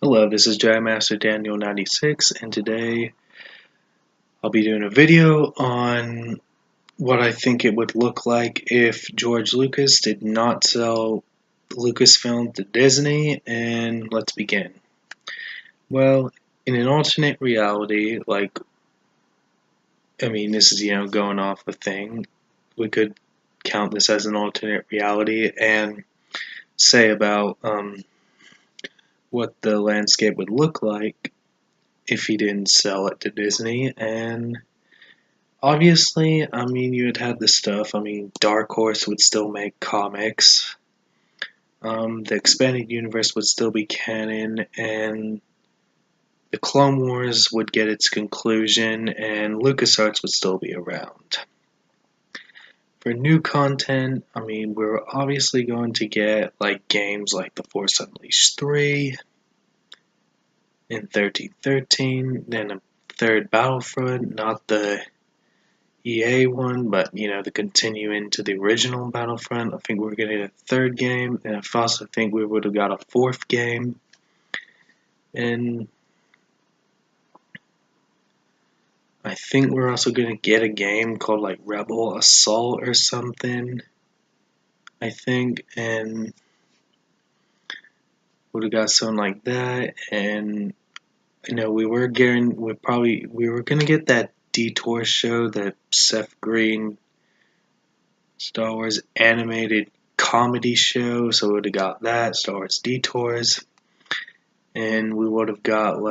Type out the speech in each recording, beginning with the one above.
Hello, this is Master Daniel 96, and today I'll be doing a video on what I think it would look like if George Lucas did not sell Lucasfilm to Disney, and let's begin. Well, in an alternate reality, this is, going off a thing, we could count this as an alternate reality and say about what the landscape would look like if he didn't sell it to Disney, and obviously, you would have the stuff. Dark Horse would still make comics. The expanded universe would still be canon, and the Clone Wars would get its conclusion, and LucasArts would still be around. For new content, we're obviously going to get games like The Force Unleashed 3 and 1313, then a third Battlefront, not the EA one, but the continuing to the original Battlefront. I think we're getting a third game, and I also think we would have got a fourth game. And I think we're also gonna get a game called Rebel Assault or something. I think, and would have got something like that. And we were gonna get that Detour show, that Seth Green Star Wars animated comedy show, so we would have got that, Star Wars Detours, and we would have got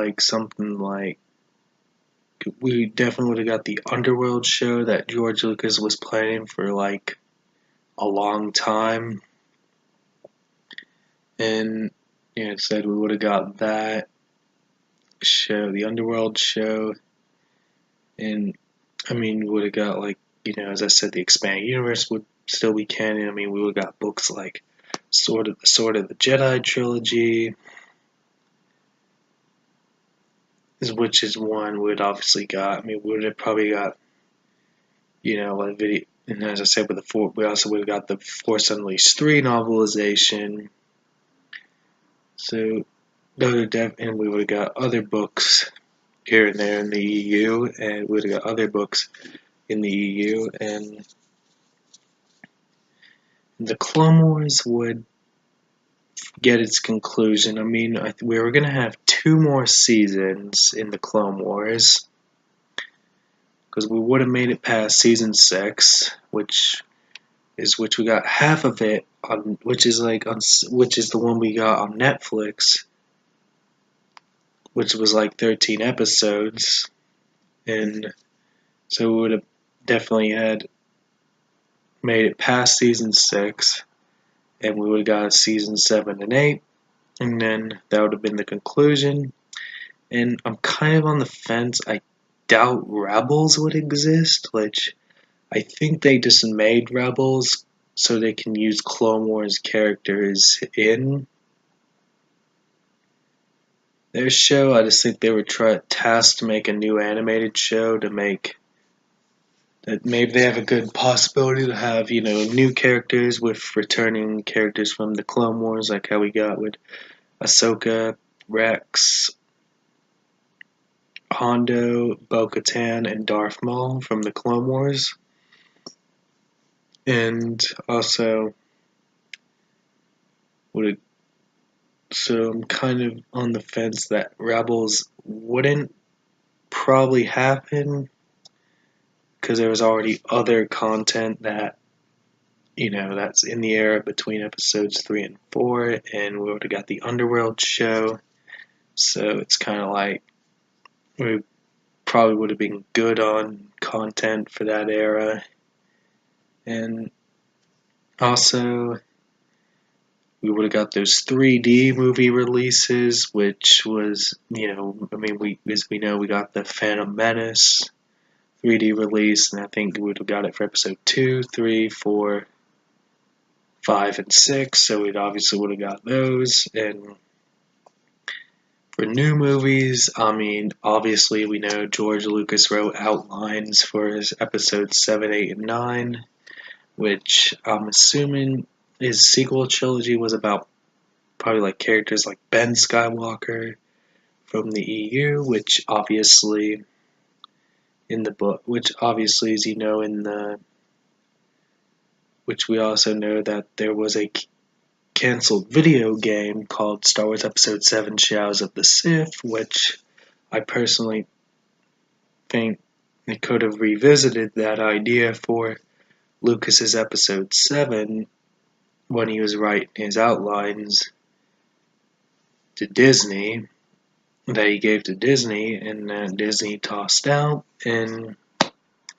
we definitely would have got the Underworld show that George Lucas was planning for a long time, and it said we would have got that show, the Underworld show, and we would have got as I said, the expanded universe would still be canon. We would have got books like Sword of the Jedi trilogy, which is one we would obviously got. We would have probably got, video. And as I said, we also would have got the Force Unleashed 3 novelization. So, and we would have got other books here and there in the EU, and we would have got other books in the EU, and the Clone Wars would get its conclusion. We were going to have 2 more seasons in the Clone Wars, because we would have made it past season 6, which we got half of it on, which is the one we got on Netflix, which was 13 episodes, and so we would have definitely had made it past season 6, and we would have got season 7 and 8, and then that would have been the conclusion. And I'm kind of on the fence. I doubt Rebels would exist, which I think they just made Rebels so they can use Clone Wars characters in their show. I just think they were tasked to make a new animated show to make that. Maybe they have a good possibility to have, new characters with returning characters from the Clone Wars, like how we got with Ahsoka, Rex, Hondo, Bo-Katan, and Darth Maul from the Clone Wars. And also, so I'm kind of on the fence that Rebels wouldn't probably happen, because there was already other content that, that's in the era between episodes 3 and 4, and we would have got the Underworld show, so it's kind of we probably would have been good on content for that era. And also, we would have got those 3D movie releases, which was, as we know, we got the Phantom Menace 3D release, and I think we would have got it for episode 2, 3, 4, 5, and 6, so we obviously would have got those. And for new movies, obviously we know George Lucas wrote outlines for his episodes 7, 8, and 9, which I'm assuming his sequel trilogy was about probably like characters like Ben Skywalker from the EU, which obviously in the book, which obviously, as you know, in the which we also know that there was a canceled video game called Star Wars Episode 7 Shadows of the Sith, which I personally think they could have revisited that idea for Lucas's Episode 7 when he was writing his outlines to Disney, that he gave to Disney, and that Disney tossed out. And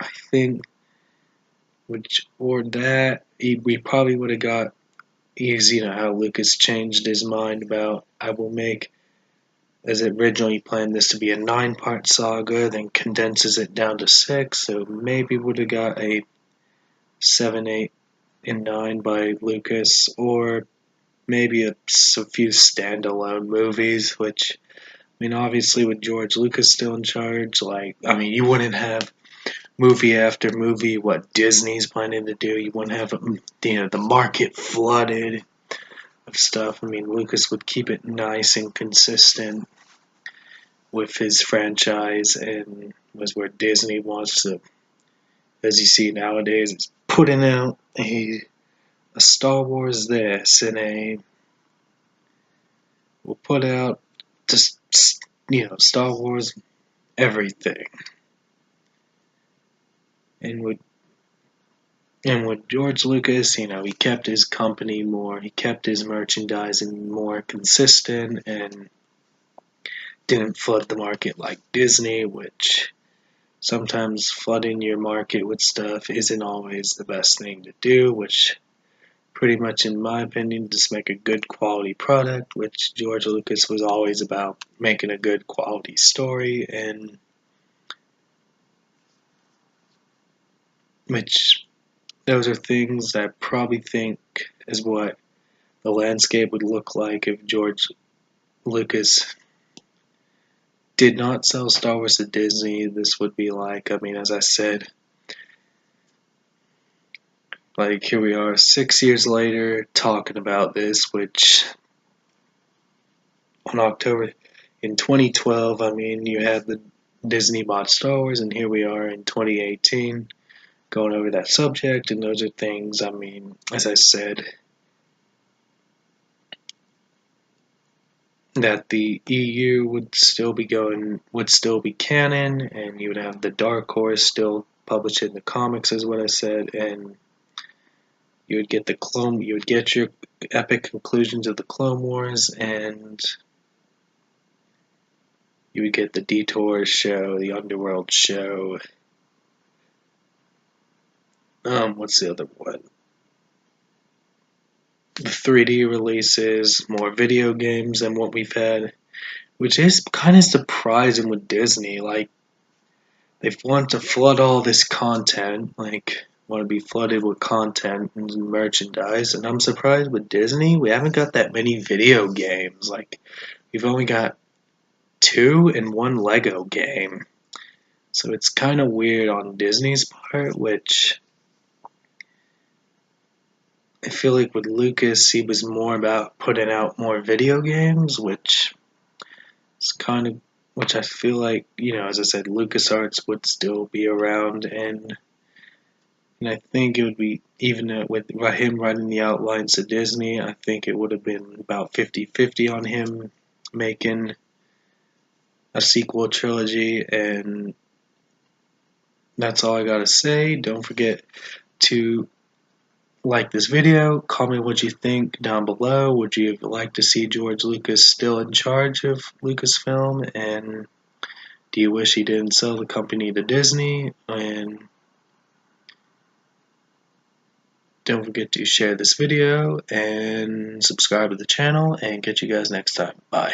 I think, we probably would have got, you know how Lucas changed his mind about, I will make, as originally planned this to be a 9-part saga, then condenses it down to 6, so maybe would have got a 7, 8, and 9 by Lucas, or maybe a few standalone movies, which, I mean, obviously with George Lucas still in charge, you wouldn't have movie after movie what Disney's planning to do. You wouldn't have, the market flooded of stuff. I mean, Lucas would keep it nice and consistent with his franchise, and was where Disney wants to, as you see nowadays, is putting out a Star Wars this and we'll put out just, Star Wars everything. And with George Lucas, he kept his company more, he kept his merchandising more consistent and didn't flood the market like Disney, which sometimes flooding your market with stuff isn't always the best thing to do, which pretty much, in my opinion, just make a good quality product, which George Lucas was always about making a good quality story, and which those are things that I probably think is what the landscape would look like if George Lucas did not sell Star Wars to Disney. This would be like, as I said, like here we are 6 years later talking about this, which on October in 2012, you had the Disney bought Star Wars, and here we are in 2018 going over that subject, and those are things, as I said, that the EU would still be canon, and you would have the Dark Horse still publishing the comics, is what I said, and you would get your epic conclusions of the Clone Wars, and you would get the Detour show, the Underworld show. What's the other one? The 3D releases, more video games than what we've had, which is kind of surprising with Disney. Like, they want to flood all this content, want to be flooded with content and merchandise, and I'm surprised with Disney, we haven't got that many video games. Like, we've only got 2 and 1 Lego game. So it's kind of weird on Disney's part, which I feel like with Lucas, he was more about putting out more video games, which I feel like, as I said, LucasArts would still be around, and I think it would be, even with him writing the outlines to Disney, I think it would have been about 50-50 on him making a sequel trilogy, and that's all I gotta say. Don't forget to like this video, comment what you think down below. Would you like to see George Lucas still in charge of Lucasfilm, and do you wish he didn't sell the company to Disney? And don't forget to share this video and subscribe to the channel, and catch you guys next time. Bye.